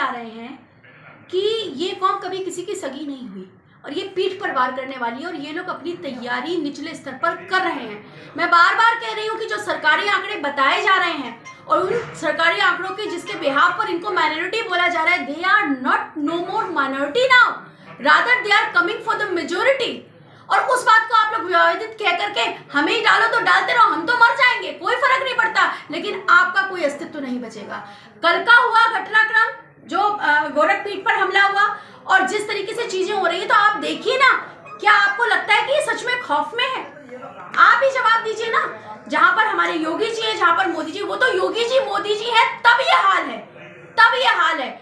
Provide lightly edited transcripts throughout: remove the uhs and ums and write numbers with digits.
जा रहे हैं कि ये कौम कभी किसी की सगी नहीं हुई और ये पीठ पर वार करने वाली है और ये लोग अपनी तैयारी निचले स्तर पर कर रहे हैं। मैं बार बार कह रही हूँ कि जो सरकारी आंकड़े बताए जा रहे हैं और उन सरकारी आंकड़ों के जिसके बिहाफ पर इनको माइनॉरिटी बोला जा रहा है, they are not no more minority now, rather they are coming for the majority. और उस बात को आप लोग विवादित कह करके हमें ही डालो तो डालते रहो, हम तो मर जाएंगे, कोई फर्क नहीं पड़ता, लेकिन आपका कोई अस्तित्व नहीं बचेगा। कल का हुआ घटनाक्रम जो गोरखपीठ पर हमला हुआ और जिस तरीके से चीजें हो रही है, तो आप देखिए ना, क्या आपको लगता है कि ये सच में खौफ में है? आप ही जवाब दीजिए ना। जहां पर हमारे योगी जी है, जहां पर मोदी जी, वो तो योगी जी मोदी जी है तब ये हाल है, तब ये हाल है।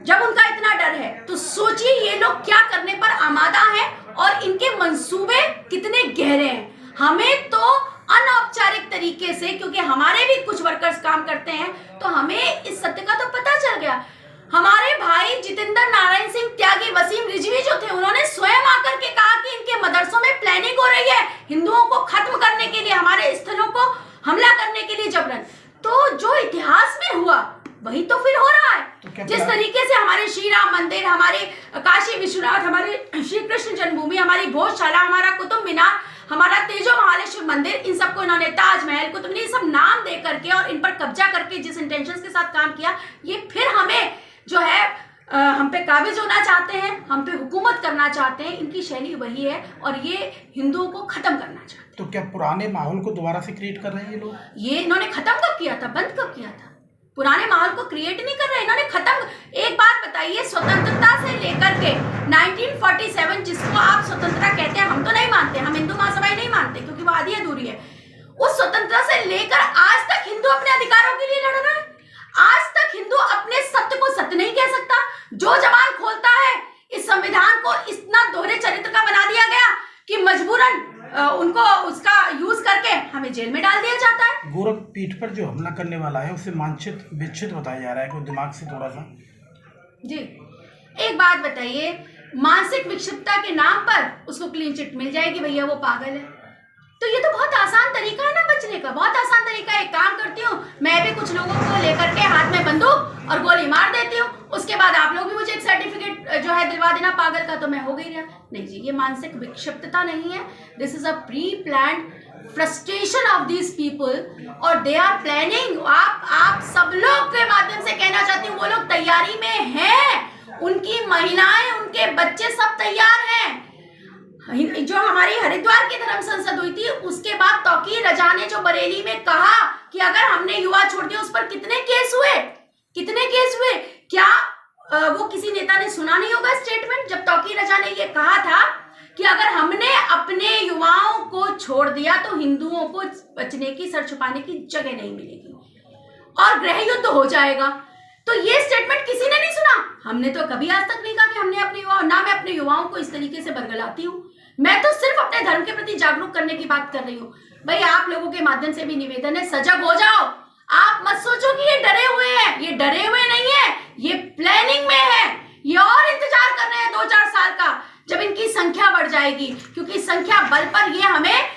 जब उनका इतना डर है तो सोचिए ये लोग क्या करने पर आमादा है और इनके मंसूबे कितने गहरे हैं। हमें तो अनौपचारिक तरीके से, क्योंकि हमारे भी कुछ वर्कर्स काम करते हैं, तो हमें इस सत्य का तो पता चल गया। हमारे भाई जितेंद्र नारायण सिंह त्यागी, वसीम रिजवी जो थे, उन्होंने स्वयं आकर के कहा कि इनके मदरसों में प्लानिंग हो रही है हिंदुओं को खत्म करने के लिए, हमारे स्थलों को हमला करने के लिए जबरन। तो जो इतिहास में हुआ वही तो फिर हो रहा है। तो जिस तरीके से हमारे श्री राम मंदिर, हमारे काशी विश्वनाथ, हमारे श्री कृष्ण जन्मभूमि, हमारी भोजशाला, हमारा कुतुब मीनार, हमारा तेजो महालेश्वर मंदिर, इन सबको इन्होंने ताजमहल, कुतुब मीनार, सब नाम दे करके और इन पर कब्जा करके जिस इंटेंशन के साथ काम किया, ये फिर हमें जो है हम पे काबिज होना चाहते हैं, हम पे हुकूमत करना चाहते हैं। इनकी शैली वही है और ये हिंदुओं को खत्म करना चाहते हैं। तो क्या पुराने माहौल को दोबारा से क्रिएट कर रहे हैं ये लोग? ये इन्होंने खत्म कब किया था, बंद कब किया था? पुराने माहौल को क्रिएट नहीं कर रहे, इन्होंने खत्म। एक बात बताइए, स्वतंत्रता से लेकर के 1947, जिसको आप स्वतंत्रता कहते हैं, हम तो नहीं मानते, हम हिंदू महासभा ही नहीं मानते क्योंकि वो आधी अधूरी है। उस स्वतंत्रता से लेकर आज तक हिंदू अपने अधिकारों के लिए लड़ रहा है। आज तक हिंदू अपने सत्य को सत्य नहीं कह सकता। जो जबान खोलता है, इस संविधान को इतना दोहरे चरित्र का बना दिया गया कि मजबूरन उनको उसका यूज करके हमें जेल में डाल दिया जाता है। गोरखपीठ पर जो हमला करने वाला है उसे मानसिक विक्षिप्त बताया जा रहा है, कोई दिमाग से थोड़ा सा। जी, एक बात बताइए, मानसिक विक्षिप्तता के नाम पर उसको क्लीन चिट मिल जाएगी, भैया वो पागल है। तो ये तो बहुत आसान तरीका है ना बचने का, बहुत आसान तरीका है। एक काम करती हूँ, मैं भी कुछ लोगों को लेकर के हाथ में बंदूक और गोली मार देती हूँ, उसके बाद आप लोग भी मुझे एक सर्टिफिकेट जो है दिलवा देना पागल का, तो मैं हो गई। नहीं जी, ये मानसिक विक्षिप्तता नहीं है, this is a pre planned frustration of these people और दे आर प्लानिंग। आप सब लोग के माध्यम से कहना चाहती हूँ, वो लोग तैयारी में हैं, उनकी महिलाएं, उनके बच्चे सब तैयार हैं। जो हमारी हरिद्वार की धर्म संसद हुई थी, उसके बाद तौकीर रजा ने जो बरेली में कहा कि अगर हमने युवा छोड़ दिया, उस पर कितने केस हुए, कितने केस हुए। क्या वो किसी नेता ने सुना नहीं होगा स्टेटमेंट, जब तौकीर रजा ने ये कहा था कि अगर हमने अपने युवाओं को छोड़ दिया तो हिंदुओं को बचने की, सर छुपाने की जगह नहीं मिलेगी और गृह युद्ध हो जाएगा। तो ये स्टेटमेंट किसी ने नहीं सुना। हमने तो कभी आज तक नहीं कहा कि हमने अपने युवाओं, ना मैं अपने युवाओं को इस तरीके से बरगलाती हूँ। मैं तो सिर्फ अपने धर्म के प्रति जागरूक करने की बात कर रही हूँ। भाई, आप लोगों के माध्यम से भी निवेदन है, सजग हो जाओ। आप मत सोचो कि ये डरे हुए हैं, ये डरे हुए नहीं है, ये प्लानिंग में है। ये और इंतजार कर रहे हैं 2-4 साल का, जब इनकी संख्या बढ़ जाएगी, क्योंकि संख्या बल पर ये हमें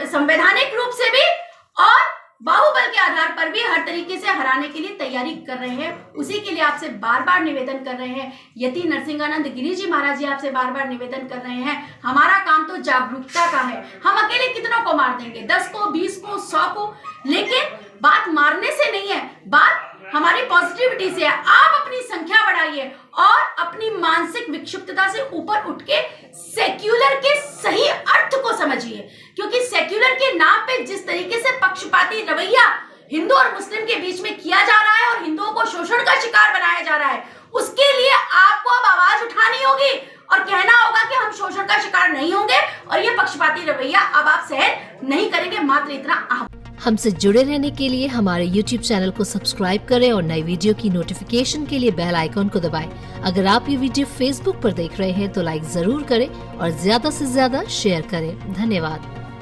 संवैधानिक रूप से भी और बाहुबल के आधार पर भी हर तरीके से हराने के लिए तैयारी कर रहे हैं। उसी के लिए आपसे बार बार निवेदन कर रहे हैं। यति नरसिंहानंद गिरी जी महाराज जी आपसे बार बार निवेदन कर रहे हैं। हमारा काम तो जागरूकता का है। हम अकेले कितनों को मार देंगे, 10 को, 20 को, 100 को, लेकिन बात मारने से नहीं है, बात हमारी पॉजिटिविटी से है। आप अपनी संख्या बढ़ाइए और अपनी मानसिक विक्षिप्तता से ऊपर उठ के सेक्युलर के सही अर्थ को समझिए, क्योंकि सेक्युलर के नाम पे जिस तरीके से पक्षपाती रवैया हिंदू और मुस्लिम के बीच में किया जा रहा है और हिंदुओं को शोषण का शिकार बनाया जा रहा है, उसके लिए आपको अब आवाज उठानी होगी और कहना होगा कि हम शोषण का शिकार नहीं होंगे और ये पक्षपाती रवैया अब आप सहन नहीं करेंगे। मात्र इतना। हमसे जुड़े रहने के लिए हमारे YouTube चैनल को सब्सक्राइब करें और नई वीडियो की नोटिफिकेशन के लिए बेल आइकॉन को दबाएं। अगर आप ये वीडियो Facebook पर देख रहे हैं तो लाइक जरूर करें और ज्यादा से ज्यादा शेयर करें। धन्यवाद।